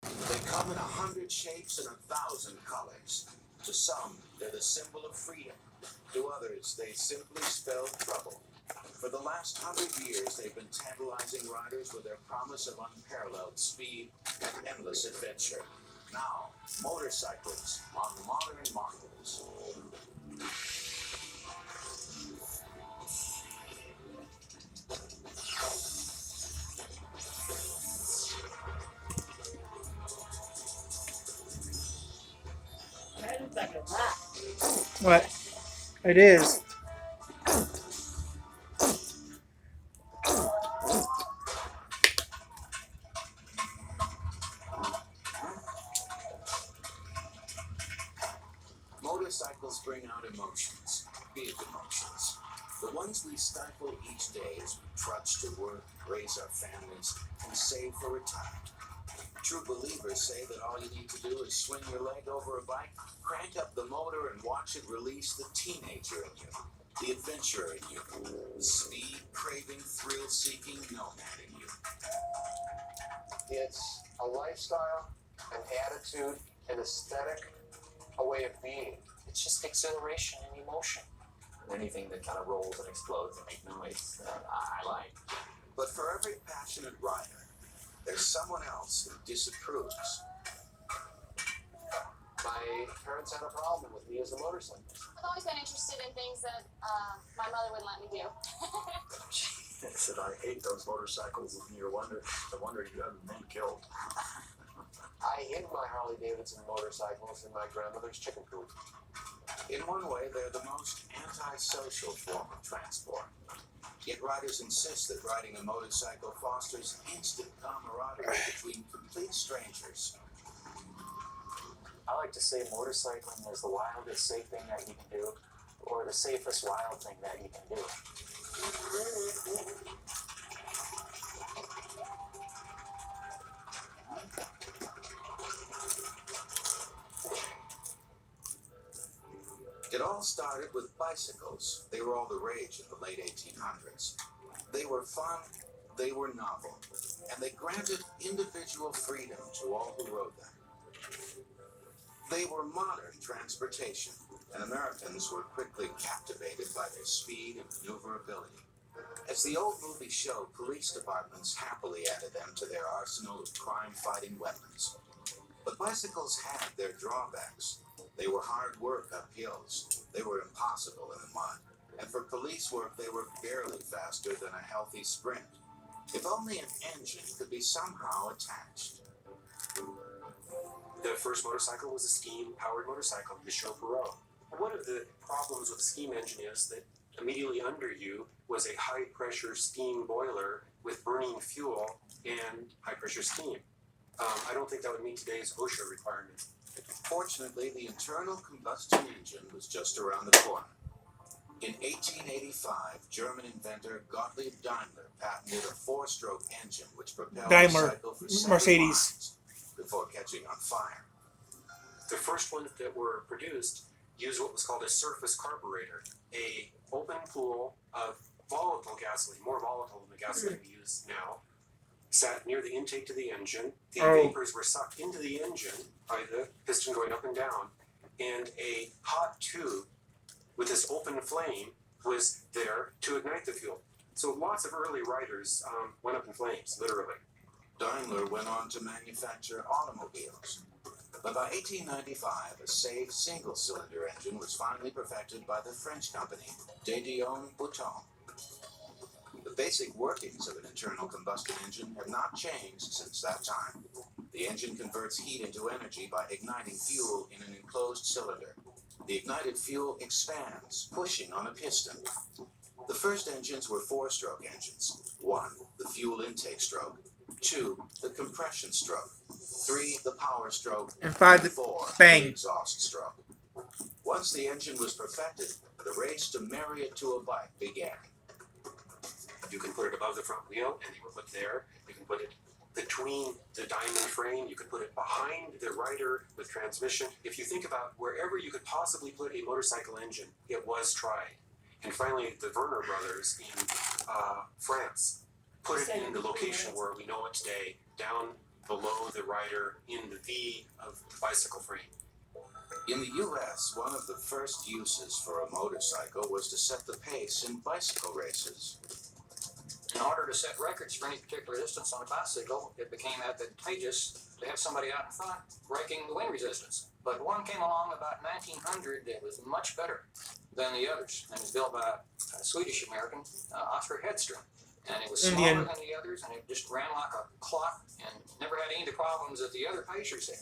They come in 100 shapes and 1,000 colors. To some, they're the symbol of freedom. To others, they simply spell trouble. For the last 100 years, they've been tantalizing riders with their promise of unparalleled speed and endless adventure. Now, motorcycles on modern models. That looks like a lot. What? It is. Motorcycles bring out emotions, big emotions. The ones we stifle each day as we trudge to work, raise our families, and save for retirement. True believers say that all you need to do is swing your leg over a bike, crank up the motor, and watch it release the teenager in you, the adventurer in you, the speed-craving, thrill-seeking nomad in you. It's a lifestyle, an attitude, an aesthetic, a way of being. It's just exhilaration and emotion. Anything that kind of rolls and explodes and makes noise, I like. But for every passionate rider, there's someone else who disapproves. My parents had a problem with me as a motorcyclist. I've always been interested in things that my mother wouldn't let me do. I said, I hate those motorcycles, and no wonder you haven't been killed. I hid my Harley Davidson motorcycles in my grandmother's chicken coop. In one way, they're the most antisocial form of transport. Yet riders insist that riding a motorcycle fosters instant camaraderie between complete strangers. I like to say motorcycling is the wildest safe thing that you can do, or the safest wild thing that you can do. It all started with bicycles. They were all the rage in the late 1800s. They were fun, they were novel, and they granted individual freedom to all who rode them. They were modern transportation, and Americans were quickly captivated by their speed and maneuverability. As the old movie showed, police departments happily added them to their arsenal of crime-fighting weapons. But bicycles had their drawbacks. They were hard work up hills. They were impossible in the mud. And for police work, they were barely faster than a healthy sprint. If only an engine could be somehow attached. The first motorcycle was a steam-powered motorcycle, the Chauffeur. One of the problems with a steam engine is that immediately under you was a high-pressure steam boiler with burning fuel and high-pressure steam. I don't think that would meet today's OSHA requirement. Fortunately, the internal combustion engine was just around the corner. In 1885, German inventor Gottlieb Daimler patented a four-stroke engine which propelled the cycle for 7 Mercedes. miles before catching on fire. The first ones that were produced used what was called a surface carburetor, a open pool of volatile gasoline, more volatile than the gasoline we use now, sat near the intake to the engine. The vapors were sucked into the engine by the piston going up and down, and a hot tube with this open flame was there to ignite the fuel. So lots of early riders went up in flames, literally. Daimler went on to manufacture automobiles. But by 1895, a safe single-cylinder engine was finally perfected by the French company De Dion Bouton. The basic workings of an internal combustion engine have not changed since that time. The engine converts heat into energy by igniting fuel in an enclosed cylinder. The ignited fuel expands, pushing on a piston. The first engines were four-stroke engines. 1, the fuel intake stroke. 2, the compression stroke. 3, the power stroke. And 5, the 4, bang. the exhaust stroke. Once the engine was perfected, the race to marry it to a bike began. You can put it above the front wheel, and they were put there. You can put it between the diamond frame. You could put it behind the rider with transmission. If you think about wherever you could possibly put a motorcycle engine, it was tried. And finally, the Werner brothers in France put it in the location where we know it today, down below the rider in the V of bicycle frame. In the US, one of the first uses for a motorcycle was to set the pace in bicycle races. In order to set records for any particular distance on a bicycle, it became advantageous to have somebody out in front breaking the wind resistance. But one came along about 1900 that was much better than the others, and it was built by a Swedish-American, Oscar Hedström. And it was smaller Indian. than the others, and it just ran like a clock and never had any of the problems that the other Pacers had.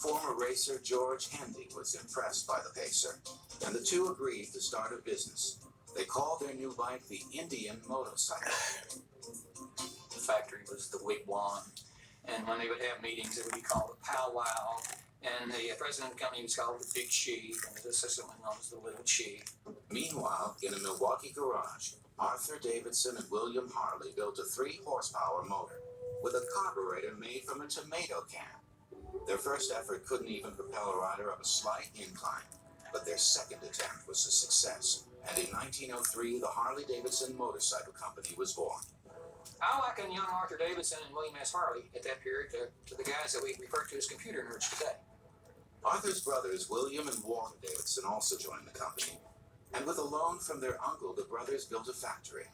Former racer George Hendy was impressed by the Pacer, and the two agreed to start a business. They called their new bike the Indian motorcycle. The factory was the Wigwam, and when they would have meetings, it would be called a powwow. And the president of the company was called the Big Chief, and his assistant was known as the Little Chief. Meanwhile, in a Milwaukee garage, Arthur Davidson and William Harley built a 3-horsepower motor with a carburetor made from a tomato can. Their first effort couldn't even propel a rider up a slight incline, but their second attempt was a success, and in 1903, the Harley-Davidson Motorcycle Company was born. I liken young Arthur Davidson and William S. Harley at that period to the guys that we refer to as computer nerds today. Arthur's brothers, William and Walter Davidson, also joined the company, and with a loan from their uncle, the brothers built a factory.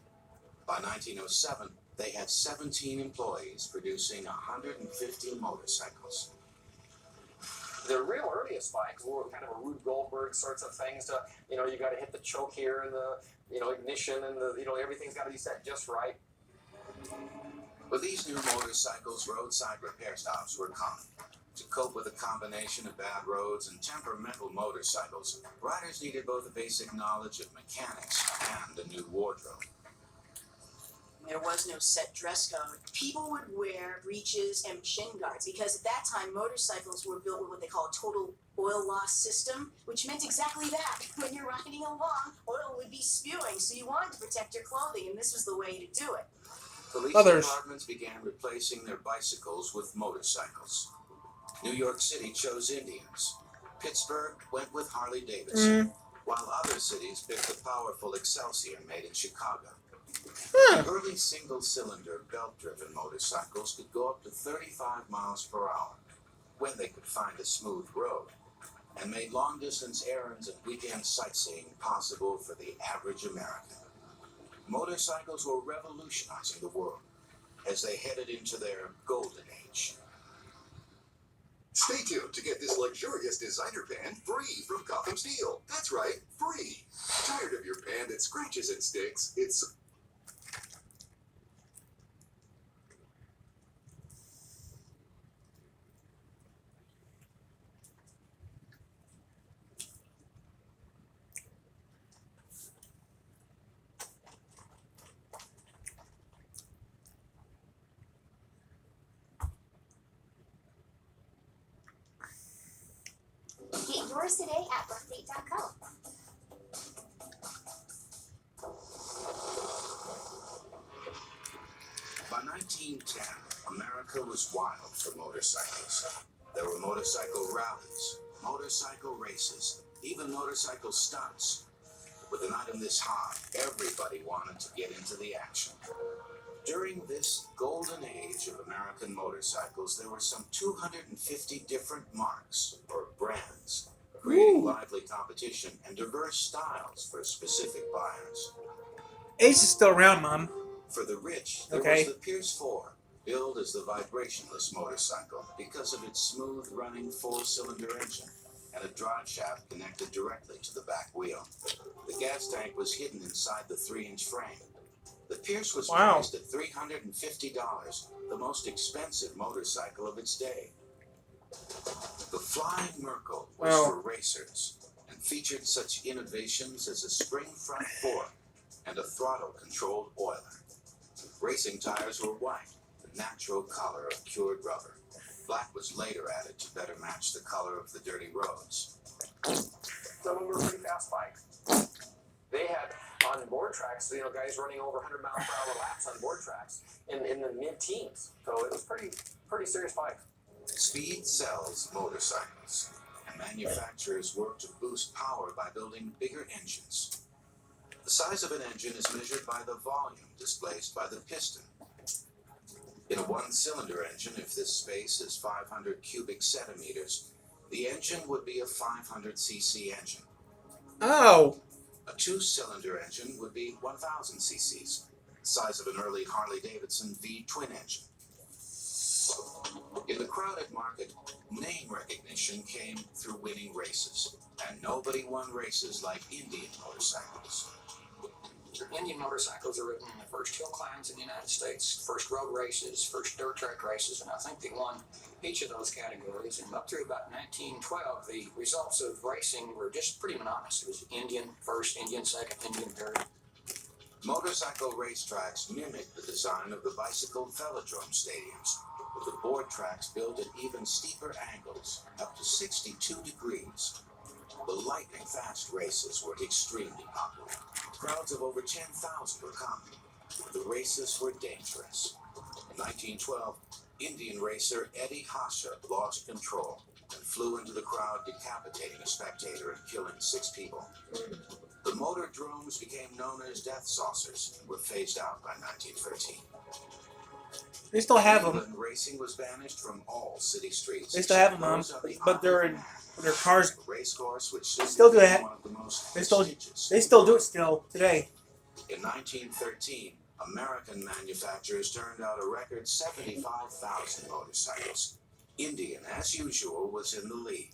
By 1907, they had 17 employees producing 150 motorcycles. The real earliest bikes were kind of a Rube Goldberg sorts of things. You got to hit the choke here and the, ignition and everything's got to be set just right. With these new motorcycles, roadside repair stops were common. To cope with a combination of bad roads and temperamental motorcycles, riders needed both a basic knowledge of mechanics and a new wardrobe. There was no set dress code. People would wear breeches and shin guards because at that time motorcycles were built with what they call a total oil loss system, which meant exactly that. When you're riding along, oil would be spewing, so you wanted to protect your clothing, and this was the way to do it. Police Others. departments began replacing their bicycles with motorcycles. New York City chose Indians. Pittsburgh went with Harley-Davidson, while other cities picked the powerful Excelsior made in Chicago. Early single-cylinder belt-driven motorcycles could go up to 35 miles per hour when they could find a smooth road, and made long-distance errands and weekend sightseeing possible for the average American. Motorcycles were revolutionizing the world as they headed into their golden age. Stay tuned to get this luxurious designer pan free from Gotham Steel. That's right, free. Tired of your pan that scratches and sticks? It's Get yours today at birthdate.co. By 1910, America was wild for motorcycles. There were motorcycle rallies, motorcycle races, even motorcycle stunts. With an item this high, everybody wanted to get into the action. During this golden age of American motorcycles, there were some 250 different marks or brands, creating lively competition and diverse styles for specific buyers. Ace is still around, Mom. For the rich, there Okay. was the Pierce 4, billed as the vibrationless motorcycle because of its smooth-running 4-cylinder engine and a drive shaft connected directly to the back wheel. The gas tank was hidden inside the 3-inch frame. The Pierce was priced at $350, the most expensive motorcycle of its day. The Flying Merkle was for racers and featured such innovations as a spring front fork and a throttle-controlled oiler. Racing tires were white, the natural color of cured rubber. Black was later added to better match the color of the dirty roads. Some of them were pretty fast bikes. They had on board tracks, guys running over 100 mile per hour laps on board tracks in the mid-teens. So it was pretty serious bike. Speed sells motorcycles, and manufacturers work to boost power by building bigger engines. The size of an engine is measured by the volume displaced by the piston. In a one-cylinder engine, if this space is 500 cubic centimeters, the engine would be a 500cc engine. Oh, A two-cylinder engine would be 1000 cc's, the size of an early Harley-Davidson V twin engine. In the crowded market, name recognition came through winning races, and nobody won races like Indian motorcycles. Indian motorcycles are ridden in the first hill climbs in the United States, first road races, first dirt track races, and I think they won each of those categories. And up through about 1912, the results of racing were just pretty monotonous. It was Indian first, Indian second, Indian third. Motorcycle racetracks mimic the design of the bicycle velodrome stadiums, with the board tracks built at even steeper angles, up to 62 degrees. The lightning-fast races were extremely popular. Crowds of over 10,000 were common. The races were dangerous. In 1912, Indian racer Eddie Hasha lost control and flew into the crowd, decapitating a spectator and killing 6 people. The motordromes became known as death saucers and were phased out by 1913. they still have them. England, racing was banished from all city streets. They still have them, Mom, except those on but they're in their cars. the racecourse, which They still do became that. one of the most They still- prestigious They still do it still today. In 1913, American manufacturers turned out a record 75,000 motorcycles. Indian, as usual, was in the lead.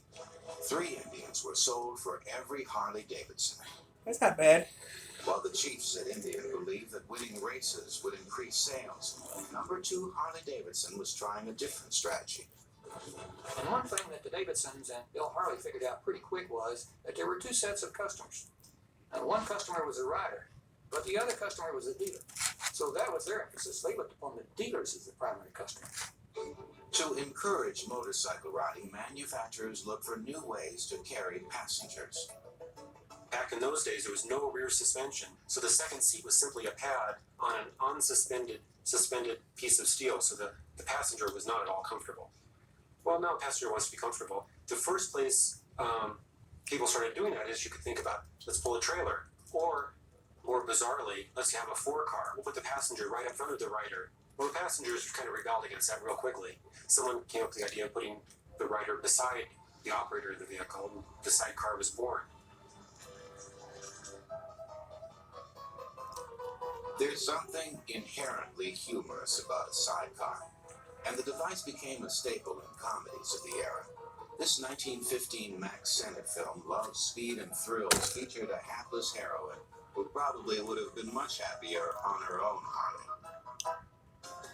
3 Indians were sold for every Harley-Davidson. That's not bad. While the chiefs at Indian believed that winning races would increase sales, number 2 Harley-Davidson was trying a different strategy. And one thing that the Davidsons and Bill Harley figured out pretty quick was that there were 2 sets of customers. And one customer was a rider, but the other customer was a dealer. So that was their emphasis. They looked upon the dealers as the primary customer. To encourage motorcycle riding, manufacturers looked for new ways to carry passengers. Back in those days, there was no rear suspension, so the second seat was simply a pad on an suspended piece of steel, so the passenger was not at all comfortable. Well, now a passenger wants to be comfortable. The first place people started doing that is you could think about, let's pull a trailer, or more bizarrely, let's have a 4-car. We'll put the passenger right in front of the rider. Well, the passengers kind of rebelled against that real quickly. Someone came up with the idea of putting the rider beside the operator of the vehicle, and the sidecar was born. There's something inherently humorous about a sidecar, and the device became a staple in comedies of the era. This 1915 Mack Sennett film, Love, Speed, and Thrills, featured a hapless heroine who probably would have been much happier on her own Harley.